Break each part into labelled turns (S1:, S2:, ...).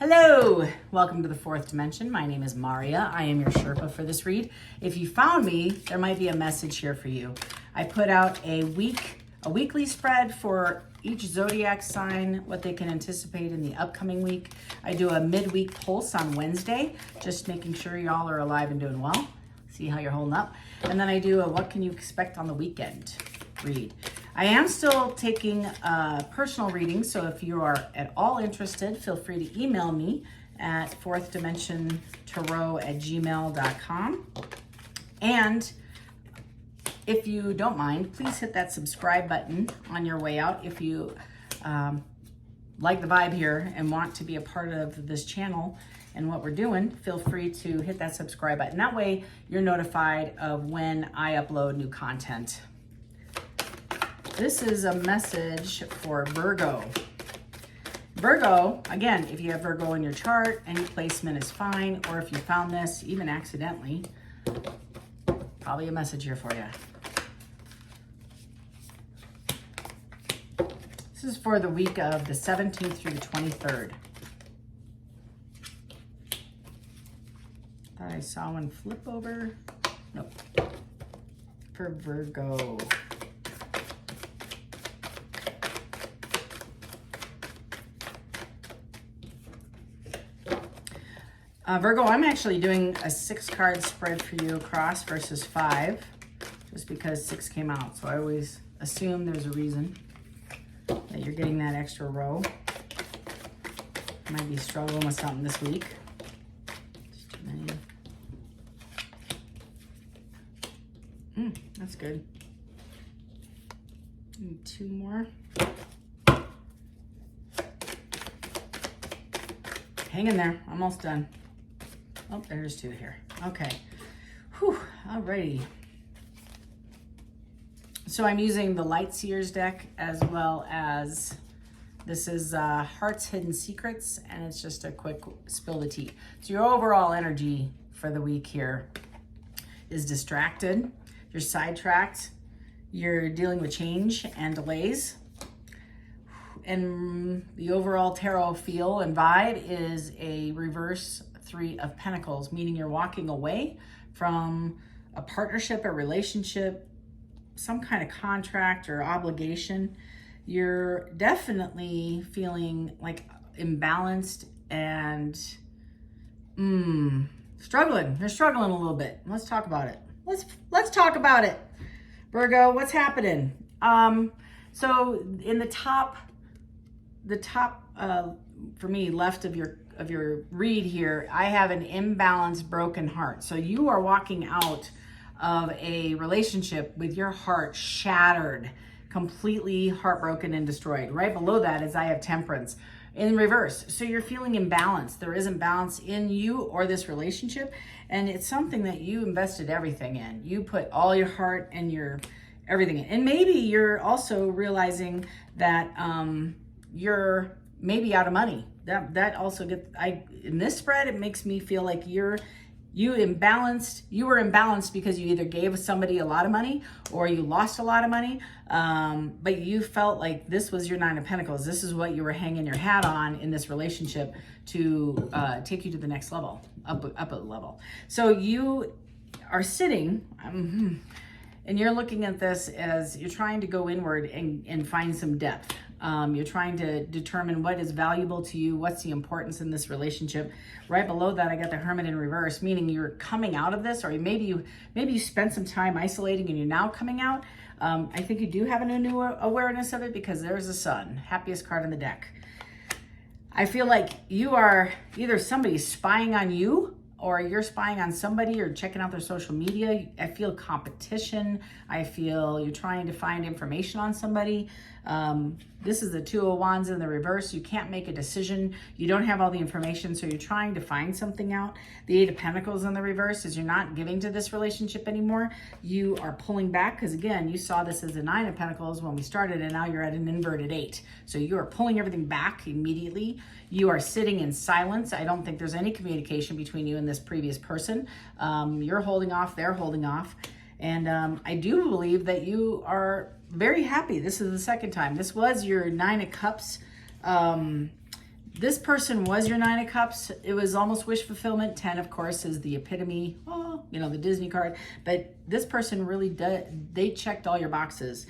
S1: Hello, welcome to the fourth dimension. My name is Maria. I am your Sherpa for this read. If you found me, there might be a message here for you. I put out a weekly spread for each zodiac sign, what they can anticipate in the upcoming week. I do a midweek pulse on Wednesday, just making sure y'all are alive and doing well. See how you're holding up. And then I do a what can you expect on the weekend read. I am still taking personal readings, so if you are at all interested, feel free to email me at fourthdimensiontarot@gmail.com. And if you don't mind, please hit that subscribe button on your way out. If you like the vibe here and want to be a part of this channel and what we're doing, feel free to hit that subscribe button. That way you're notified of when I upload new content. This is a message for Virgo. Virgo, again, if you have Virgo in your chart, any placement is fine, or if you found this even accidentally, probably a message here for you. This is for the week of the 17th through the 23rd. Thought I saw one flip over. Nope. For Virgo. Virgo, I'm actually doing a 6-card spread for you across versus 5, just because 6 came out. So I always assume there's a reason that you're getting that extra row. Might be struggling with something this week. Just too many. That's good. Need 2 more. Hang in there, almost done. Oh, there's 2 here. Okay. Whew, alrighty. So I'm using the Light Seers deck as well as this is Heart's Hidden Secrets, and it's just a quick spill the tea. So your overall energy for the week here is distracted, you're sidetracked, you're dealing with change and delays. And the overall tarot feel and vibe is a reverse 3 of Pentacles, meaning you're walking away from a partnership, a relationship, some kind of contract or obligation. You're definitely feeling like imbalanced and struggling. You're struggling a little bit. Let's talk about it. Let's talk about it. Virgo, what's happening? So in the top for me left of your read here, I have an imbalanced broken heart. So you are walking out of a relationship with your heart shattered, completely heartbroken and destroyed. Right below that is I have Temperance in reverse. So you're feeling imbalanced. There isn't balance in you or this relationship, and it's something that you invested everything in. You put all your heart and your everything in. And maybe you're also realizing that you're maybe out of money. That also gets, in this spread, it makes me feel like you were imbalanced because you either gave somebody a lot of money or you lost a lot of money. But you felt like this was your 9 of Pentacles. This is what you were hanging your hat on in this relationship to take you to the next level, up a level. So you are sitting, and you're looking at this as you're trying to go inward and find some depth. You're trying to determine what is valuable to you, what's the importance in this relationship. Right below that, I got the Hermit in reverse, meaning you're coming out of this, or maybe you spent some time isolating and you're now coming out. I think you do have a new awareness of it because there's the Sun, happiest card in the deck. I feel like you are either somebody's spying on you, or you're spying on somebody or checking out their social media. I feel competition. I feel you're trying to find information on somebody. This is the 2 of Wands in the reverse. You can't make a decision. You don't have all the information, so you're trying to find something out. The 8 of Pentacles in the reverse is you're not giving to this relationship anymore. You are pulling back because, again, you saw this as a 9 of Pentacles when we started, and now you're at an inverted 8. So you are pulling everything back immediately. You are sitting in silence. I don't think there's any communication between you and this previous person. You're holding off, they're holding off. And I do believe that you are very happy. This is the second time. This was your 9 of Cups This person was your Nine of Cups. It was almost wish fulfillment. 10, of course, is the epitome, the Disney card. But this person really did, they checked all your boxes.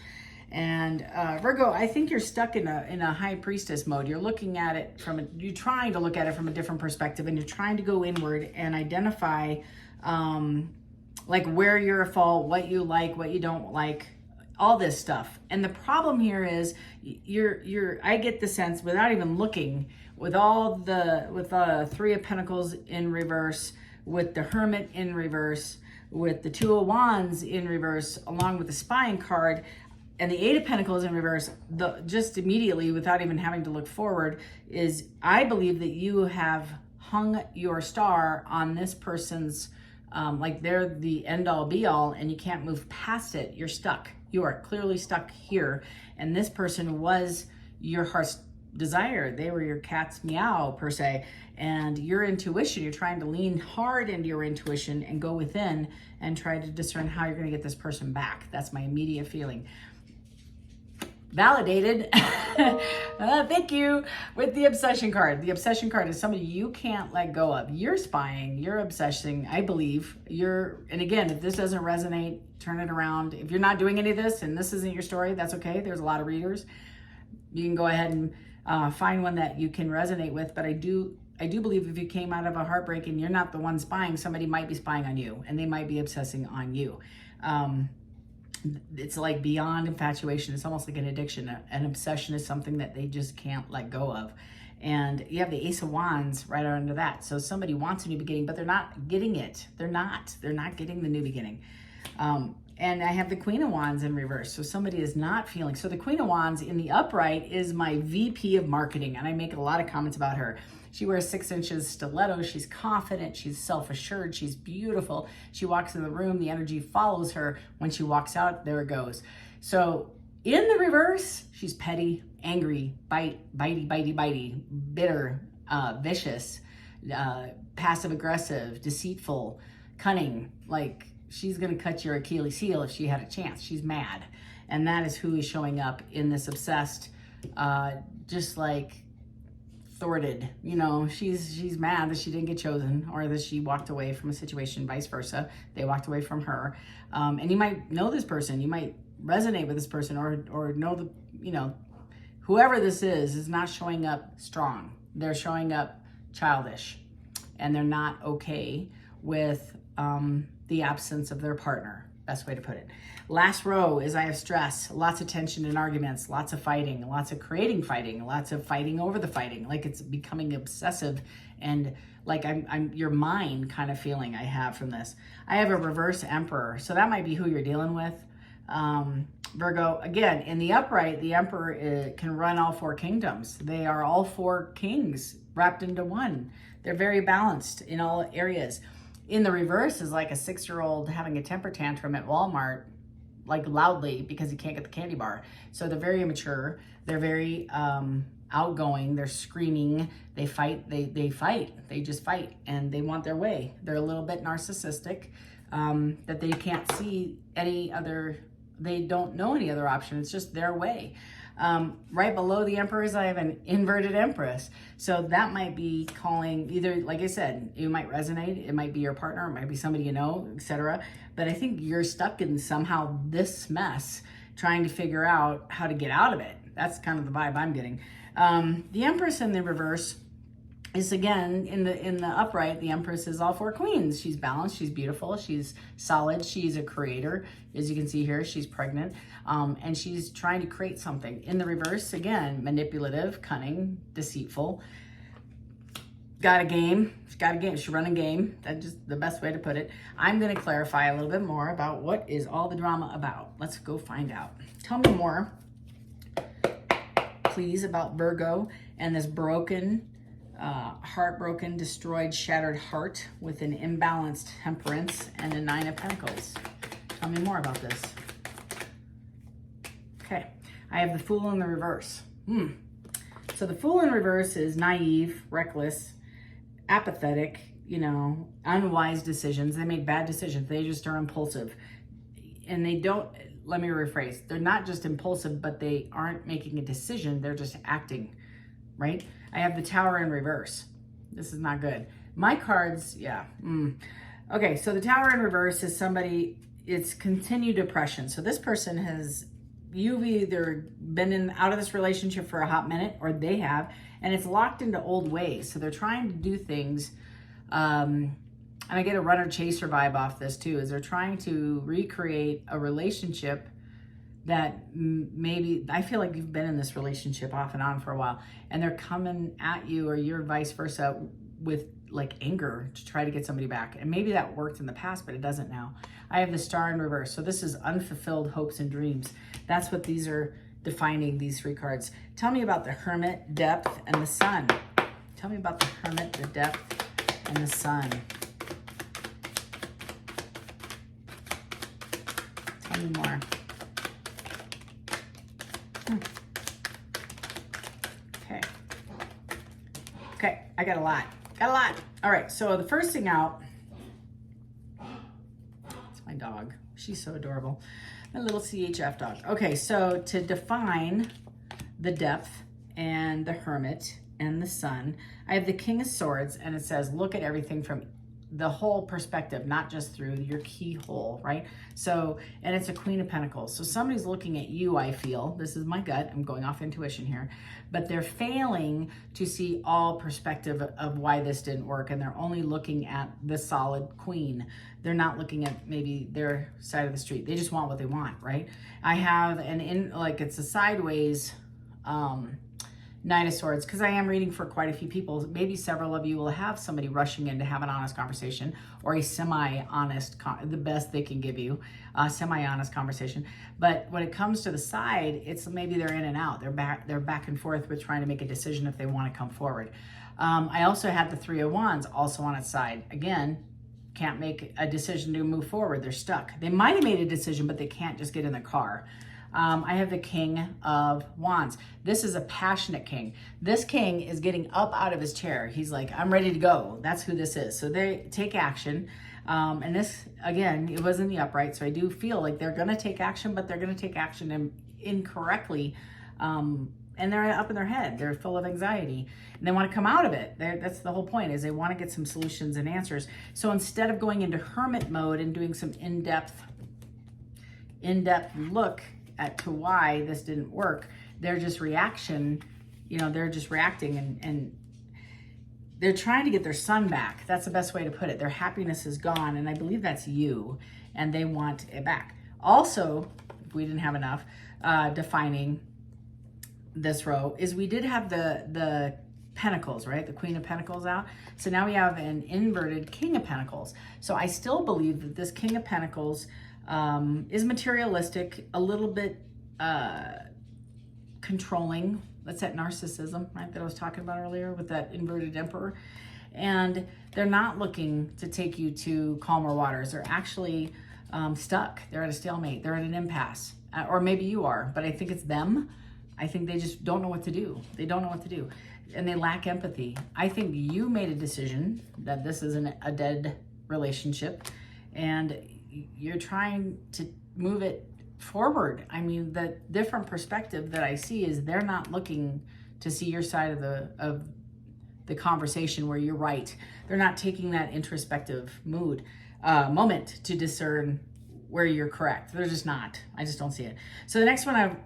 S1: And Virgo, I think you're stuck in a high priestess mode. You're looking at it you're trying to look at it from a different perspective, and you're trying to go inward and identify like where you're at fault, what you like, what you don't like, all this stuff. And the problem here is I get the sense, without even looking, with Three of Pentacles in reverse, with the Hermit in reverse, with the Two of Wands in reverse, along with the Spying card, and the Eight of Pentacles in reverse, just immediately, without even having to look forward, is I believe that you have hung your star on this person's, like they're the end all be all, and you can't move past it. You're stuck. You are clearly stuck here. And this person was your heart's desire. They were your cat's meow, per se. And your intuition, you're trying to lean hard into your intuition and go within and try to discern how you're going to get this person back. That's my immediate feeling. Validated. Thank you. With the Obsession card. The Obsession card is somebody you can't let go of. You're spying, you're obsessing, I believe. And again, if this doesn't resonate, turn it around. If you're not doing any of this and this isn't your story, that's okay. There's a lot of readers. You can go ahead and find one that you can resonate with. But I do believe if you came out of a heartbreak and you're not the one spying, somebody might be spying on you, and they might be obsessing on you. It's like beyond infatuation. It's almost like an addiction. An obsession is something that they just can't let go of. And you have the Ace of Wands right under that. So somebody wants a new beginning, but they're not getting it. They're not getting the new beginning. And I have the Queen of Wands in reverse. So somebody is not feeling. So the Queen of Wands in the upright is my VP of marketing. And I make a lot of comments about her. She wears 6 inches stilettos. She's confident. She's self-assured. She's beautiful. She walks in the room. The energy follows her. When she walks out, there it goes. So in the reverse, she's petty, angry, bitey, bitter, vicious, passive-aggressive, deceitful, cunning. Like, she's going to cut your Achilles heel if she had a chance. She's mad. And that is who is showing up in this obsessed, just like thwarted. She's mad that she didn't get chosen, or that she walked away from a situation, vice versa. They walked away from her. And you might know this person. You might resonate with this person, or know whoever this is not showing up strong. They're showing up childish, and they're not okay with the absence of their partner. Best way to put it. Last row is I have stress, lots of tension and arguments, lots of fighting, lots of creating fighting, lots of fighting over the fighting, like it's becoming obsessive, and like I'm your mind kind of feeling I have from this. I have a reverse Emperor, so that might be who you're dealing with. Virgo, again, in the upright, the Emperor can run all 4 kingdoms. They are all 4 kings wrapped into one. They're very balanced in all areas. In the reverse is like a 6-year-old having a temper tantrum at Walmart, like loudly, because he can't get the candy bar. So they're very immature. They're very outgoing. They're screaming. They fight. They fight. They just fight, and they want their way. They're a little bit narcissistic, that they can't see any other. They don't know any other option. It's just their way. Right below the Emperors, I have an inverted Empress. So that might be calling either, like I said, you might resonate. It might be your partner. It might be somebody you know, etc. But I think you're stuck in somehow this mess, trying to figure out how to get out of it. That's kind of the vibe I'm getting. The Empress in the reverse is, again, in the upright, the Empress is all 4 queens. She's balanced, she's beautiful, she's solid, she's a creator. As you can see here, she's pregnant, and she's trying to create something. In the reverse, again, manipulative, cunning, deceitful. Got a game. She's running a game. That's just the best way to put it. I'm going to clarify a little bit more about what is all the drama about. Let's go find out. Tell me more, please, about Virgo and this broken, heartbroken, destroyed, shattered heart with an imbalanced Temperance and a 9 of Pentacles. Tell me more about this. Okay, I have the Fool in the reverse. So the Fool in reverse is naive, reckless, apathetic, unwise decisions. They make bad decisions. They just are impulsive. And they don't, let me rephrase, they're not just impulsive, but they aren't making a decision. They're just acting, right? I have the Tower in reverse. This is not good. My cards, yeah. Okay, so the Tower in reverse is somebody, it's continued depression. So this person has, you've either been out of this relationship for a hot minute, or they have, and it's locked into old ways. So they're trying to do things, and I get a runner chaser vibe off this too, is they're trying to recreate a relationship that maybe, I feel like you've been in this relationship off and on for a while, and they're coming at you, or you're vice versa, with like anger to try to get somebody back. And maybe that worked in the past, but it doesn't now. I have the Star in reverse. So this is unfulfilled hopes and dreams. That's what these are defining, these 3 cards. Tell me about the Hermit, depth, and the Sun. Tell me about the Hermit, the depth, and the Sun. Tell me more. Okay, I got a lot. All right, so the first thing out, it's my dog. She's so adorable. My little CHF dog. Okay, so to define the depth and the Hermit and the Sun, I have the King of Swords, and it says, look at everything from the whole perspective, not just through your keyhole, right? So, and it's a Queen of Pentacles. So somebody's looking at you, I feel, this is my gut, I'm going off intuition here, but they're failing to see all perspective of why this didn't work, and they're only looking at the solid Queen. They're not looking at maybe their side of the street. They just want what they want, right? I have it's a sideways, Knight of Swords, because I am reading for quite a few people. Maybe several of you will have somebody rushing in to have an honest conversation, or a semi-honest, the best they can give you, a semi-honest conversation. But when it comes to the side, it's maybe they're in and out. They're back and forth with trying to make a decision if they want to come forward. I also had the 3 of Wands also on its side. Again, can't make a decision to move forward. They're stuck. They might have made a decision, but they can't just get in the car. I have the King of Wands. This is a passionate king. This king is getting up out of his chair. He's like, I'm ready to go. That's who this is. So they take action. And this, again, it was in the upright. So I do feel like they're going to take action, but they're going to take action incorrectly. And they're up in their head. They're full of anxiety. And they want to come out of it. That's the whole point, is they want to get some solutions and answers. So instead of going into hermit mode and doing some in-depth look to why this didn't work, they're just they're just reacting, and they're trying to get their sun back. That's the best way to put it. Their happiness is gone, and I believe that's you, and they want it back. Also, if we didn't have enough, defining this row, is we did have the Pentacles, right? The Queen of Pentacles out. So now we have an inverted King of Pentacles. So I still believe that this King of Pentacles is materialistic, a little bit controlling. That's that narcissism, right, that I was talking about earlier with that inverted Emperor. And they're not looking to take you to calmer waters. They're actually stuck. They're at a stalemate. They're at an impasse. Or maybe you are, but I think it's them. I think they just don't know what to do. They don't know what to do. And they lack empathy. I think you made a decision that this isn't a dead relationship, and you're trying to move it forward. I mean, the different perspective that I see is they're not looking to see your side of the conversation where you're right. They're not taking that introspective moment to discern where you're correct. They're just not. I just don't see it. So the next one,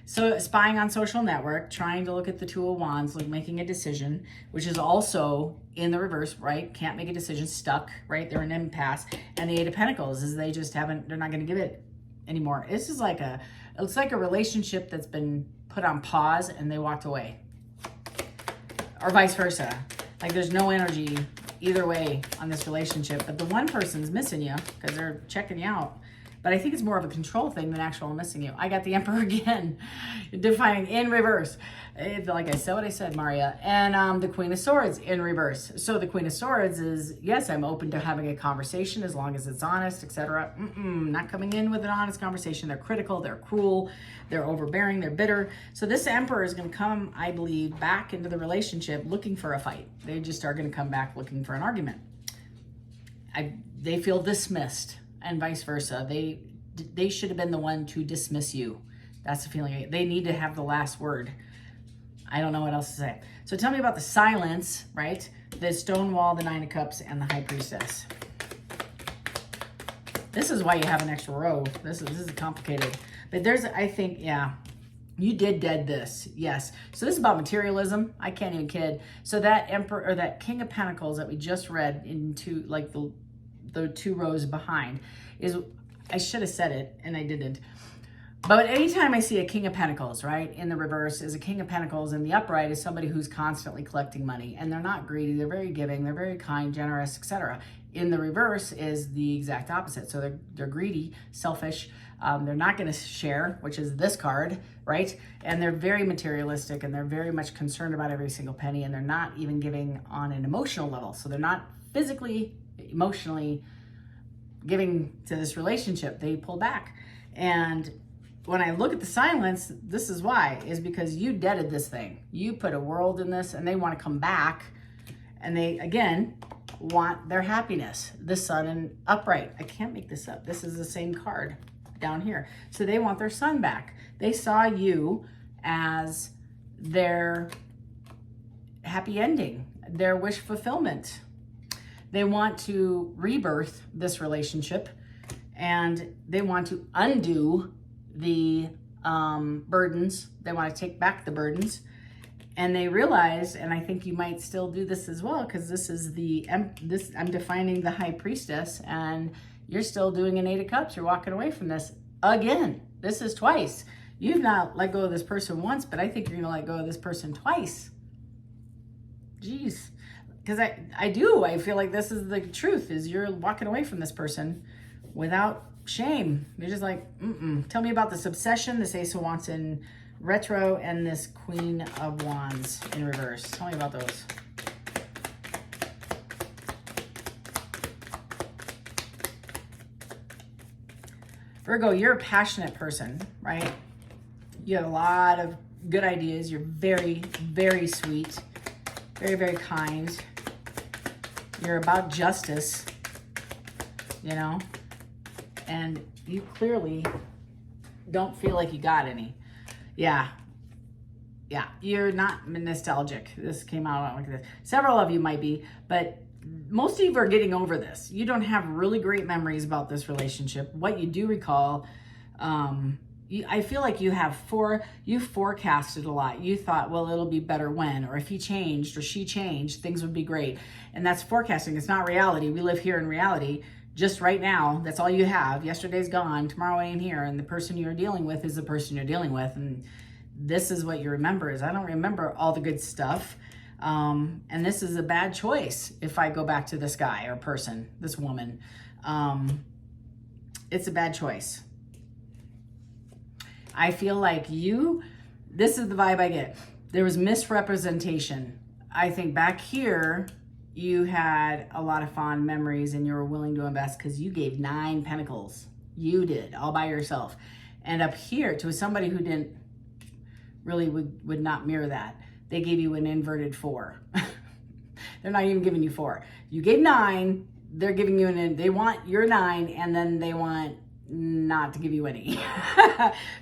S1: so spying on social network, trying to look at the 2 of Wands, like making a decision, which is also in the reverse, right? Can't make a decision, stuck, right? They're in an impasse. And the 8 of Pentacles is they're not going to give it anymore. This is it's like a relationship that's been put on pause and they walked away. Or vice versa. Like there's no energy either way on this relationship, but the one person's missing you because they're checking you out. But I think it's more of a control thing than actual missing you. I got the Emperor again, defining in reverse. Like I said what I said, Maria. And the Queen of Swords in reverse. So the Queen of Swords is, yes, I'm open to having a conversation as long as it's honest, etc. Not coming in with an honest conversation. They're critical, they're cruel, they're overbearing, they're bitter. So this Emperor is going to come, I believe, back into the relationship looking for a fight. They just are going to come back looking for an argument. They feel dismissed. And vice versa. They should have been the one to dismiss you. That's the feeling. They need to have the last word. I don't know what else to say. So tell me about the silence, right? The Stonewall, the Nine of Cups, and the High Priestess. This is why you have an extra row. This is complicated. But there's, I think, yeah, you did dead this. Yes. So this is about materialism. I can't even kid. So that Emperor, or that King of Pentacles that we just read into like the 2 rows behind is, I should have said it and I didn't. But anytime I see a King of Pentacles, right, in the reverse is a King of Pentacles, and the upright is somebody who's constantly collecting money, and they're not greedy, they're very giving, they're very kind, generous, etc. In the reverse is the exact opposite. So they're greedy, selfish, they're not going to share, which is this card, right? And they're very materialistic, and they're very much concerned about every single penny, and they're not even giving on an emotional level. So they're not physically, emotionally giving to this relationship. They pull back. And when I look at the silence, this is why, is because you deaded this thing. You put a world in this, and they want to come back, and they, again, want their happiness. The Sun and upright. I can't make this up. This is the same card down here. So they want their Sun back. They saw you as their happy ending, their wish fulfillment. They want to rebirth this relationship, and they want to undo the burdens. They want to take back the burdens. And they realize, and I think you might still do this as well, because this is I'm defining the High Priestess, and you're still doing an 8 of Cups. You're walking away from this again. This is twice. You've not let go of this person once, but I think you're going to let go of this person twice. Jeez. Because I feel like this is the truth, is you're walking away from this person without shame. You're just like, Tell me about this obsession, this Ace of Wands in retro, and this Queen of Wands in reverse. Tell me about those. Virgo, you're a passionate person, right? You have a lot of good ideas. You're very, very sweet, very, very kind. You're about justice, you know, and you clearly don't feel like you got any. Yeah, you're not nostalgic. This came out like this. Several of you might be, but most of you are getting over this. You don't have really great memories about this relationship. What you do recall, I feel like you forecasted a lot. You thought, well, it'll be better when, or if he changed or she changed, things would be great. And that's forecasting. It's not reality. We live here in reality. Just right now, that's all you have. Yesterday's gone, tomorrow ain't here, and the person you're dealing with is the person you're dealing with, and this is what you remember. Is I don't remember all the good stuff, and this is a bad choice if I go back to this guy or person, this woman. It's a bad choice. I feel like this is the vibe I get. There was misrepresentation. I think back here, you had a lot of fond memories and you were willing to invest because you gave 9 pentacles. You did, all by yourself. And up here, to somebody who didn't really would not mirror that, they gave you an inverted 4. They're not even giving you 4. You gave 9, they're giving you they want your 9, and then they want not to give you any.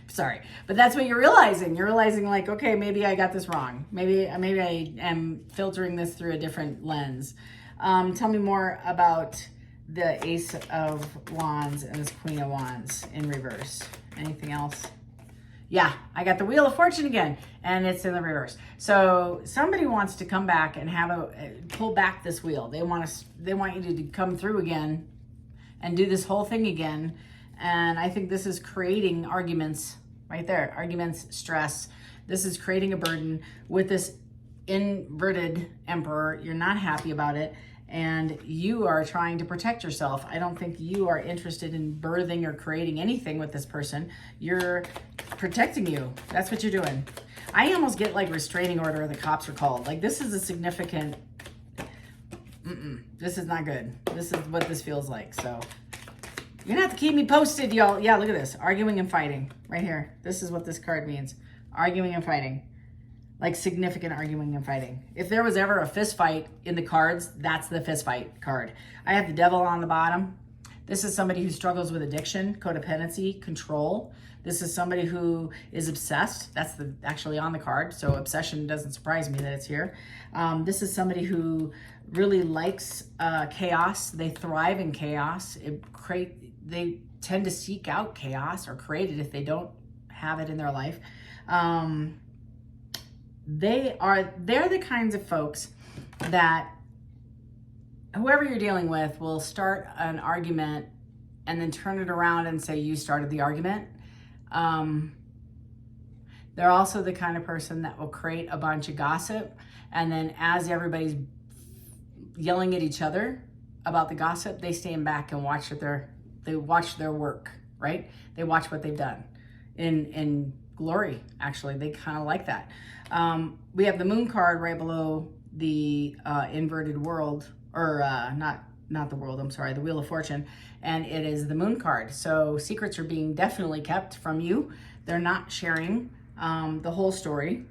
S1: Sorry, but that's what you're realizing. You're realizing like, okay, maybe I got this wrong. Maybe I am filtering this through a different lens. Tell me more about the Ace of Wands and this Queen of Wands in reverse. Anything else? Yeah, I got the Wheel of Fortune again, and it's in the reverse. So somebody wants to come back and pull back this wheel. They want you to come through again and do this whole thing again. And I think this is creating arguments right there. Arguments, stress. This is creating a burden with this inverted Emperor. You're not happy about it. And you are trying to protect yourself. I don't think you are interested in birthing or creating anything with this person. You're protecting you. That's what you're doing. I almost get like restraining order, the cops are called. Like this is a significant, this is not good. This is what this feels like, so. You're gonna have to keep me posted, y'all. Yeah, look at this. Arguing and fighting. Right here. This is what this card means. Arguing and fighting. Like significant arguing and fighting. If there was ever a fist fight in the cards, that's the fist fight card. I have the Devil on the bottom. This is somebody who struggles with addiction, codependency, control. This is somebody who is obsessed. That's actually on the card. So obsession doesn't surprise me that it's here. This is somebody who really likes chaos. They thrive in chaos. They tend to seek out chaos or create it if they don't have it in their life. They're the kinds of folks that whoever you're dealing with will start an argument and then turn it around and say you started the argument. They're also the kind of person that will create a bunch of gossip, and then as everybody's yelling at each other about the gossip, they stand back and watch their work, right? They watch what they've done in glory. Actually, they kind of like that. We have the moon card right below the inverted world, or not the world, I'm sorry, the Wheel of Fortune, and it is the moon card. So secrets are being definitely kept from you. They're not sharing the whole story.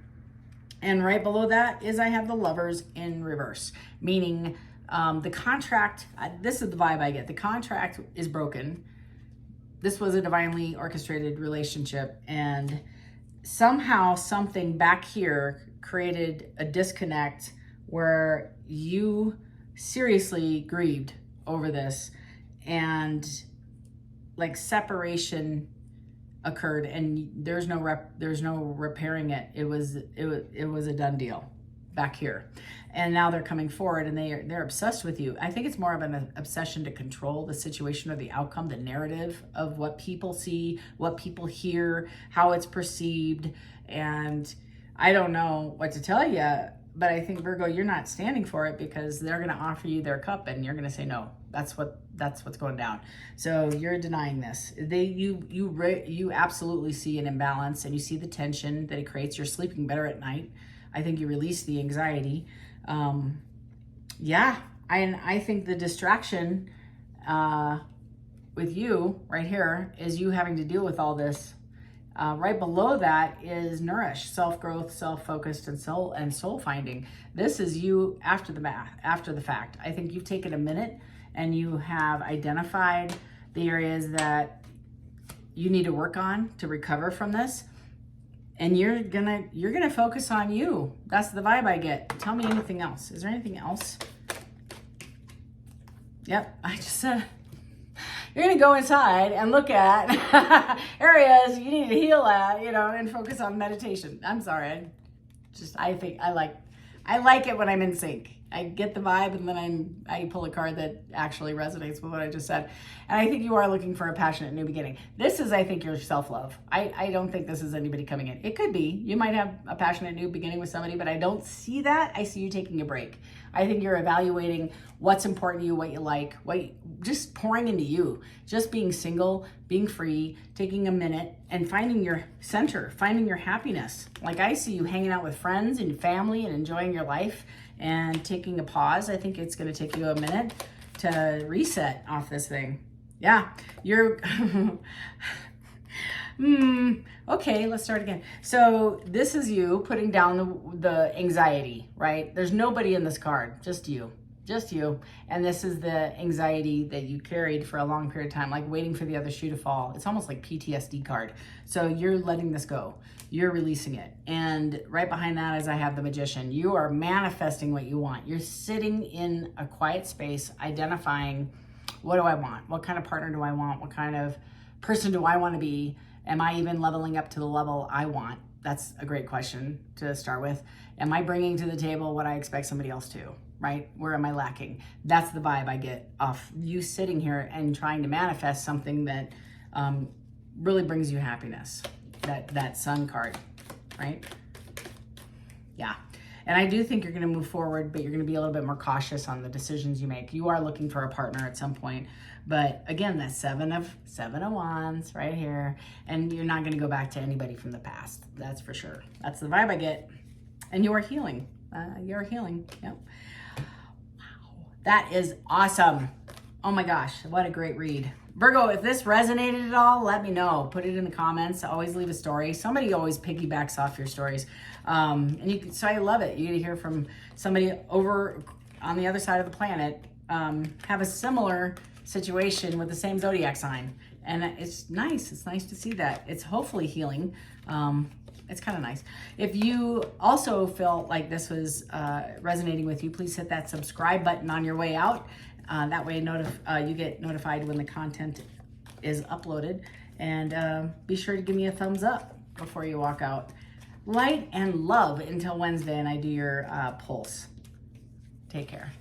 S1: And right below that is I have the Lovers in reverse, meaning the contract, this is the vibe I get. The contract is broken. This was a divinely orchestrated relationship, and somehow something back here created a disconnect where you seriously grieved over this, and like separation occurred, and there's no repairing it. It was a done deal back here, and now they're coming forward and they're obsessed with you. I think it's more of an obsession to control the situation or the outcome, the narrative of what people see, what people hear, how it's perceived. And I don't know what to tell you, but I think, Virgo, you're not standing for it, because they're going to offer you their cup and you're going to say no. That's what's going down. So you're denying this. You absolutely see an imbalance, and you see the tension that it creates. You're sleeping better at night. I think you release the anxiety. I think the distraction with you right here is you having to deal with all this. Right below that is Nourish, self-growth, self-focused, and soul finding. This is you after the fact. I think you've taken a minute and you have identified the areas that you need to work on to recover from this. And you're gonna focus on you. That's the vibe I get. Tell me anything else. Is there anything else? Yep, I just said you're gonna go inside and look at areas you need to heal at, and focus on meditation. I'm sorry. I like it when I'm in sync. I get the vibe, and then I pull a card that actually resonates with what I just said. And I think you are looking for a passionate new beginning. This is, I think, your self-love. I don't think this is anybody coming in. It could be. You might have a passionate new beginning with somebody, but I don't see that. I see you taking a break. I think you're evaluating what's important to you, what you like, just pouring into you, just being single, being free, taking a minute and finding your center, finding your happiness. Like, I see you hanging out with friends and family and enjoying your life and taking a pause. I think it's going to take you a minute to reset off this thing. Yeah, you're okay, let's start again. So this is you putting down the anxiety, right? There's nobody in this card, just you. And this is the anxiety that you carried for a long period of time, like waiting for the other shoe to fall. It's almost like PTSD card. So you're letting this go. You're releasing it. And right behind that is I have the Magician. You are manifesting what you want. You're sitting in a quiet space, identifying, what do I want? What kind of partner do I want? What kind of person do I want to be? Am I even leveling up to the level I want? That's a great question to start with. Am I bringing to the table what I expect somebody else to, right? Where am I lacking? That's the vibe I get off you sitting here and trying to manifest something that really brings you happiness. That Sun card, right? Yeah. And I do think you're going to move forward, but you're going to be a little bit more cautious on the decisions you make. You are looking for a partner at some point. But again, that seven of wands right here. And you're not going to go back to anybody from the past. That's for sure. That's the vibe I get. And you are healing. You're healing. Yep. Wow. That is awesome. Oh my gosh. What a great read. Virgo, if this resonated at all, let me know. Put it in the comments. Always leave a story. Somebody always piggybacks off your stories. So I love it. You get to hear from somebody over on the other side of the planet, have a similar situation with the same zodiac sign. And it's nice. It's nice to see that. It's hopefully healing. It's kind of nice. If you also felt like this was resonating with you, please hit that subscribe button on your way out. That way you get notified when the content is uploaded. And be sure to give me a thumbs up before you walk out. Light and love until Wednesday and I do your pulse. Take care.